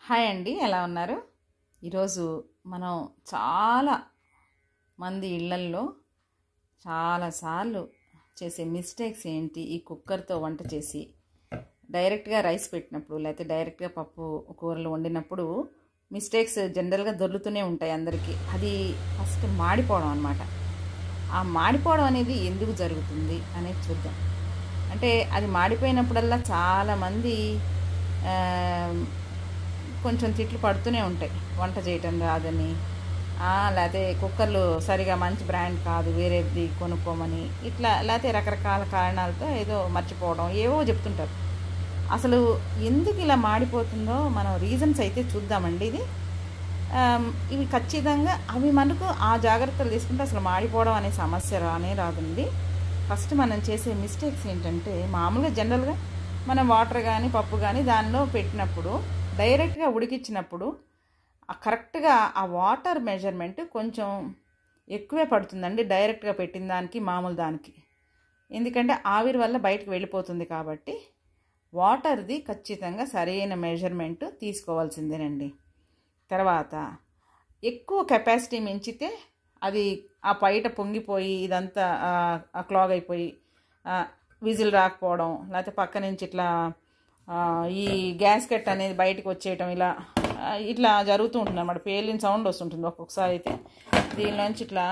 Hi అండి, ఎలా ఉన్నారు? ఈరోజు మనం చాలా మంది ఇళ్లల్లో చాలాసార్లు చేసే మిస్టేక్స్ ఏంటి, ఈ కుక్కర్తో వంట చేసి డైరెక్ట్గా రైస్ పెట్టినప్పుడు లేకపోతే డైరెక్ట్గా పప్పు కూరలు వండినప్పుడు మిస్టేక్స్ జనరల్గా దొర్లుతూనే ఉంటాయి అందరికీ. అది ఫస్ట్ మాడిపోవడం అనమాట. ఆ మాడిపోవడం అనేది ఎందుకు జరుగుతుంది అనేది చూద్దాం. అంటే అది మాడిపోయినప్పుడల్లా చాలామంది కొంచెం తిట్లు పడుతూనే ఉంటాయి, వంట చేయటం రాదని, లేకపోతే కుక్కర్లు సరిగా మంచి బ్రాండ్ కాదు, వేరేది కొనుక్కోమని, ఇట్లా లేకపోతే రకరకాల కారణాలతో ఏదో మర్చిపోవడం ఏవో చెప్తుంటారు. అసలు ఎందుకు ఇలా మాడిపోతుందో మనం రీజన్స్ అయితే చూద్దామండి. ఇవి ఖచ్చితంగా అవి మనకు ఆ జాగ్రత్తలు తీసుకుంటే అసలు మాడిపోవడం అనే సమస్య రాదండి. ఫస్ట్ మనం చేసే మిస్టేక్స్ ఏంటంటే, మామూలుగా జనరల్గా మనం వాటర్ కానీ పప్పు కానీ దానిలో పెట్టినప్పుడు డైరెక్ట్గా ఉడికించినప్పుడు కరెక్ట్గా ఆ వాటర్ మెజర్మెంట్ కొంచెం ఎక్కువే పడుతుందండి డైరెక్ట్గా పెట్టిన దానికి మామూలు దానికి. ఎందుకంటే ఆవిరి వల్ల బయటకు వెళ్ళిపోతుంది కాబట్టి వాటర్ది ఖచ్చితంగా సరైన మెజర్మెంట్ తీసుకోవాల్సిందేనండి. తర్వాత ఎక్కువ కెపాసిటీ మించితే అది ఆ బయట పొంగిపోయి ఇదంతా క్లాగ్ అయిపోయి విజిల్ రాకపోవడం, లేకపోతే పక్క నుంచి ఇట్లా ఈ గ్యాస్ కట్ అనేది బయటకు వచ్చేయటం, ఇట్లా జరుగుతూ ఉంటుంది అన్నమాట. పేలిన సౌండ్ వస్తుంటుంది ఒక్కొక్కసారి. అయితే దీనిలోంచి ఇట్లా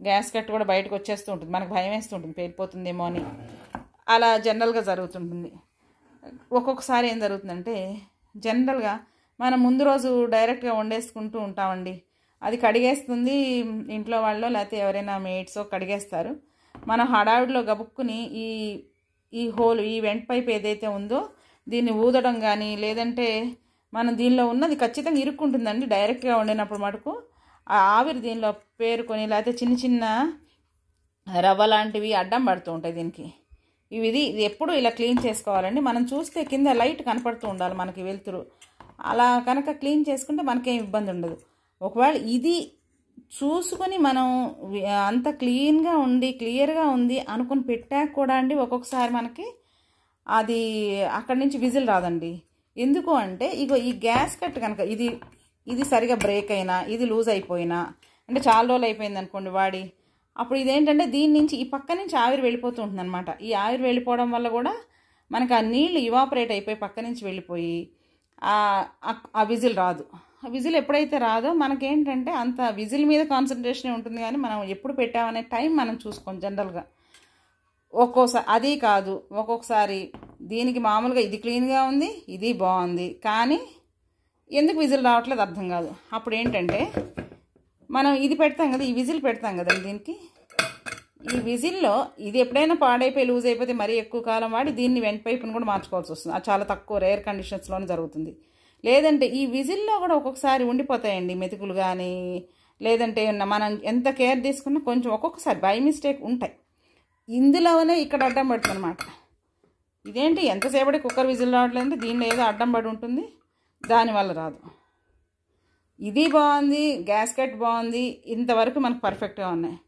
గ్యాస్ కట్ కూడా బయటకు వచ్చేస్తూ ఉంటుంది, మనకు భయం వేస్తూ ఉంటుంది పేలిపోతుందేమో అని. అలా జనరల్గా జరుగుతుంటుంది. ఒక్కొక్కసారి ఏం జరుగుతుందంటే, జనరల్గా మనం ముందు రోజు డైరెక్ట్గా వండేసుకుంటూ ఉంటామండి. అది కడిగేస్తుంది ఇంట్లో వాళ్ళు, లేకపోతే ఎవరైనా మేడ్సో కడిగేస్తారు. మనం హడావిడిలో గబుక్కుని ఈ హోల్, ఈ వెంట్ పైప్ ఏదైతే ఉందో దీన్ని ఊదడం కానీ, లేదంటే మనం దీనిలో ఉన్నది ఖచ్చితంగా ఇరుక్కుంటుందండి డైరెక్ట్గా వండినప్పుడు మటుకు. ఆ ఆవిరి దీనిలో పేరుకొని లేకపోతే చిన్న చిన్న రవ్వ లాంటివి అడ్డం పడుతూ ఉంటాయి దీనికి. ఇది ఎప్పుడు ఇలా క్లీన్ చేసుకోవాలండి. మనం చూస్తే కింద లైట్ కనపడుతూ ఉండాలి మనకి, వెలుతురు. అలా కనుక క్లీన్ చేసుకుంటే మనకేం ఇబ్బంది ఉండదు. ఒకవేళ ఇది చూసుకొని మనం అంత క్లీన్గా ఉండి క్లియర్గా ఉంది అనుకుని పెట్టాక కూడా అండి ఒక్కొక్కసారి మనకి అది అక్కడి నుంచి విజిల్ రాదండి. ఎందుకు అంటే, ఇగో ఈ గ్యాస్ కట్ కనుక ఇది సరిగా బ్రేక్ అయినా, ఇది లూజ్ అయిపోయినా, అంటే చాలా రోజులు అయిపోయింది అనుకోండి వాడి, అప్పుడు ఇదేంటంటే దీని నుంచి ఈ పక్క నుంచి ఆవిరి వెళ్ళిపోతూ ఉంటుంది అనమాట. ఈ ఆవిరి వెళ్ళిపోవడం వల్ల కూడా మనకు ఆ నీళ్ళు ఇవాపరేట్ అయిపోయి పక్క నుంచి వెళ్ళిపోయి ఆ విజిల్ రాదు. ఆ విజిల్ ఎప్పుడైతే రాదో మనకేంటంటే అంత విజిల్ మీద కాన్సన్ట్రేషనే ఉంటుంది, కానీ మనం ఎప్పుడు పెట్టామనే టైం మనం చూసుకోం జనరల్గా. ఒక్కోసారి అది కాదు, ఒక్కొక్కసారి దీనికి మామూలుగా ఇది క్లీన్గా ఉంది, ఇది బాగుంది, కానీ ఎందుకు విజిల్ రావట్లేదు అర్థం కాదు. అప్పుడు ఏంటంటే మనం ఇది పెడతాం కదా, ఈ విజిల్ పెడతాం కదండి దీనికి. ఈ విజిల్లో ఇది ఎప్పుడైనా పాడైపోయి లూజ్ అయిపోతే మరీ ఎక్కువ కాలం వాడి దీన్ని వెంట పైపుని కూడా మార్చుకోవాల్సి వస్తుంది. అది చాలా తక్కువ రేర్ కండిషన్స్లోనే జరుగుతుంది. లేదంటే ఈ విజిల్లో కూడా ఒక్కొక్కసారి ఉండిపోతాయండి మెతుకులు కానీ, లేదంటే మనం ఎంత కేర్ తీసుకున్నా కొంచెం ఒక్కొక్కసారి బై మిస్టేక్ ఉంటాయి. ఇందులోనే ఇక్కడ అడ్డం పడుతుంది అనమాట. ఇదేంటి ఎంతసేపటి కుక్కర్ విజిల్ రావట్లేదంటే దీనిలో ఏదో అడ్డం పడి ఉంటుంది, దానివల్ల రాదు. ఇది బాగుంది, గ్యాస్ కట్ బాగుంది, ఇంతవరకు మనకు పర్ఫెక్ట్గా ఉన్నాయి.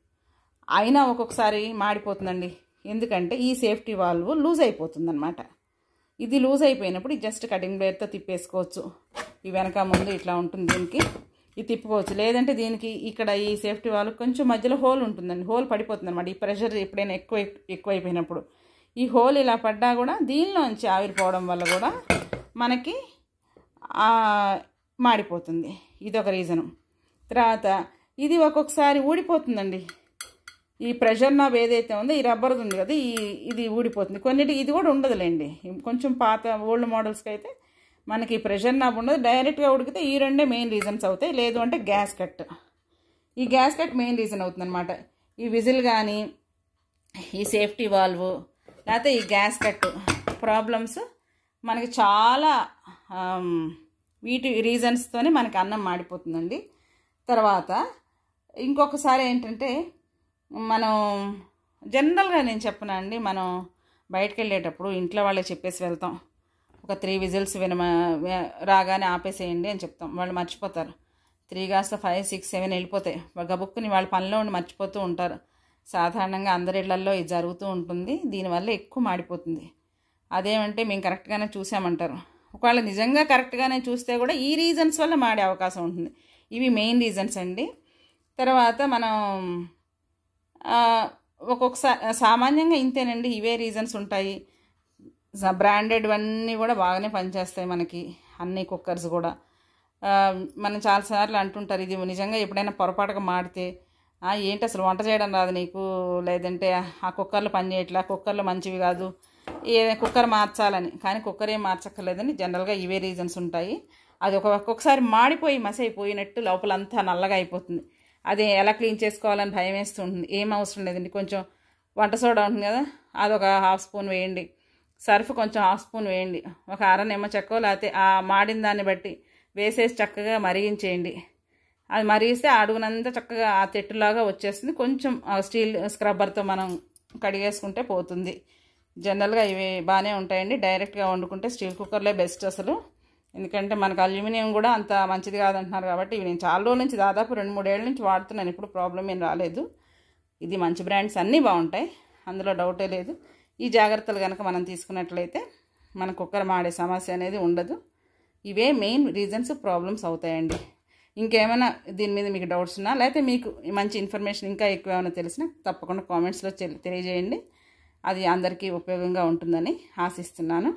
అయినా ఒక్కొక్కసారి మాడిపోతుందండి. ఎందుకంటే ఈ సేఫ్టీ వాల్వ్ లూజ్ అయిపోతుంది అనమాట. ఇది లూజ్ అయిపోయినప్పుడు జస్ట్ కటింగ్ బ్లేడ్తో తిప్పేసుకోవచ్చు. ఈ వెనక ముందు ఇట్లా ఉంటుంది దీనికి, ఇది తిప్పుకోవచ్చు. లేదంటే దీనికి ఇక్కడ ఈ సేఫ్టీ వాల్వ్ కొంచెం మధ్యలో హోల్ ఉంటుందండి, హోల్ పడిపోతుంది అనమాట. ఈ ప్రెషర్ ఎప్పుడైనా ఎక్కువైపోయినప్పుడు ఈ హోల్ ఇలా పడ్డా కూడా దీనిలోంచి ఆవిరిపోవడం వల్ల కూడా మనకి మాడిపోతుంది. ఇదొక రీజను. తర్వాత ఇది ఒక్కొక్కసారి ఊడిపోతుందండి. ఈ ప్రెషర్ నాబ్ ఏదైతే ఉందో ఈ రబ్బర్ది ఉంది కదా, ఇది ఊడిపోతుంది. కొన్నిటికి ఇది కూడా ఉండదులేండి. కొంచెం పాత ఓల్డ్ మోడల్స్కి అయితే మనకి ప్రెషర్ నాబ్ ఉండదు, డైరెక్ట్గా ఉడికితే ఈ రెండే మెయిన్ రీజన్స్ అవుతాయి. లేదు అంటే గ్యాస్ కట్. ఈ గ్యాస్ కట్ మెయిన్ రీజన్ అవుతుంది అనమాట. ఈ విజిల్ కానీ, ఈ సేఫ్టీ వాల్వ్, లేకపోతే ఈ గ్యాస్ కట్ ప్రాబ్లమ్స్ మనకి చాలా వీటి రీజన్స్తోనే మనకి అన్నం మాడిపోతుందండి. తర్వాత ఇంకొకసారి ఏంటంటే, మనం జనరల్గా నేను చెప్పనా అండి, మనం బయటకు వెళ్ళేటప్పుడు ఇంట్లో వాళ్ళే చెప్పేసి వెళ్తాం, ఒక 3 విజిల్స్ రాగానే ఆపేసేయండి అని చెప్తాం. వాళ్ళు మర్చిపోతారు. 3 కాస్త 5, 6, 7 వెళ్ళిపోతాయి. గబుక్కుని వాళ్ళ పనిలో ఉండి మర్చిపోతూ ఉంటారు. సాధారణంగా అందరి ఇళ్లల్లో ఇది జరుగుతూ ఉంటుంది. దీనివల్ల ఎక్కువ మాడిపోతుంది. అదేమంటే మేము కరెక్ట్గానే చూసామంటారు. ఒకవేళ నిజంగా కరెక్ట్గానే చూస్తే కూడా ఈ రీజన్స్ వల్ల మాడే అవకాశం ఉంటుంది. ఇవి మెయిన్ రీజన్స్ అండి. తర్వాత మనం ఒక్కొక్కసారి సామాన్యంగా ఇంతేనండి, ఇవే రీజన్స్ ఉంటాయి. బ్రాండెడ్వన్నీ కూడా బాగానే పనిచేస్తాయి మనకి, అన్ని కుక్కర్స్ కూడా. మనం చాలాసార్లు అంటుంటారు, ఇది నిజంగా ఎప్పుడైనా పొరపాటుగా మాడితే ఏంటి అసలు వంట చేయడం రాదు నీకు, లేదంటే ఆ కుక్కర్లు పనిచేయట్లా, కుక్కర్లు మంచివి కాదు, కుక్కర్ మార్చాలని. కానీ కుక్కర్ ఏం మార్చక్కర్లేదని జనరల్గా ఇవే రీజన్స్ ఉంటాయి. అది ఒక్కొక్కసారి మాడిపోయి మసి అయిపోయినట్టు లోపలంతా నల్లగా అయిపోతుంది. అది ఎలా క్లీన్ చేసుకోవాలని భయం వేస్తుంటుంది. ఏం అవసరం లేదండి, కొంచెం వంట సోడా ఉంటుంది కదా, అదొక 1/2 స్పూన్ వేయండి, సర్ఫ్ కొంచెం 1/2 స్పూన్ వేయండి, ఒక నిమ్మ చెక్క లేకపోతే ఆ మాడిన దాన్ని బట్టి వేసేసి చక్కగా మరిగించేయండి. అది మరిగిస్తే అడుగునంతా చక్కగా ఆ తెట్టులాగా వచ్చేస్తుంది. కొంచెం స్టీల్ స్క్రబ్బర్తో మనం కడిగేసుకుంటే పోతుంది. జనరల్గా ఇవి బాగానే ఉంటాయండి. డైరెక్ట్గా వండుకుంటే స్టీల్ కుక్కర్లే బెస్ట్ అసలు. ఎందుకంటే మనకు అల్యూమినియం కూడా అంత మంచిది కాదంటున్నారు కాబట్టి ఇవి నేను చాలా రోజుల నుంచి, దాదాపు 2-3 ఏళ్ళ నుంచి వాడుతున్నాను, ఇప్పుడు ప్రాబ్లం ఏం రాలేదు. ఇది మంచి బ్రాండ్స్, అన్నీ బాగుంటాయి, అందులో డౌటే లేదు. ఈ జాగ్రత్తలు కనుక మనం తీసుకున్నట్లయితే మన కుక్కర్ మాడే సమస్య అనేది ఉండదు. ఇవే మెయిన్ రీజన్స్ ప్రాబ్లమ్స్ అవుతాయండి. ఇంకేమైనా దీని మీద మీకు డౌట్స్ ఉన్నా, లేకపోతే మీకు మంచి ఇన్ఫర్మేషన్ ఇంకా ఎక్కువ ఏమైనా తెలిసినా తప్పకుండా కామెంట్స్లో తెలియజేయండి. అది అందరికీ ఉపయోగంగా ఉంటుందని ఆశిస్తున్నాను.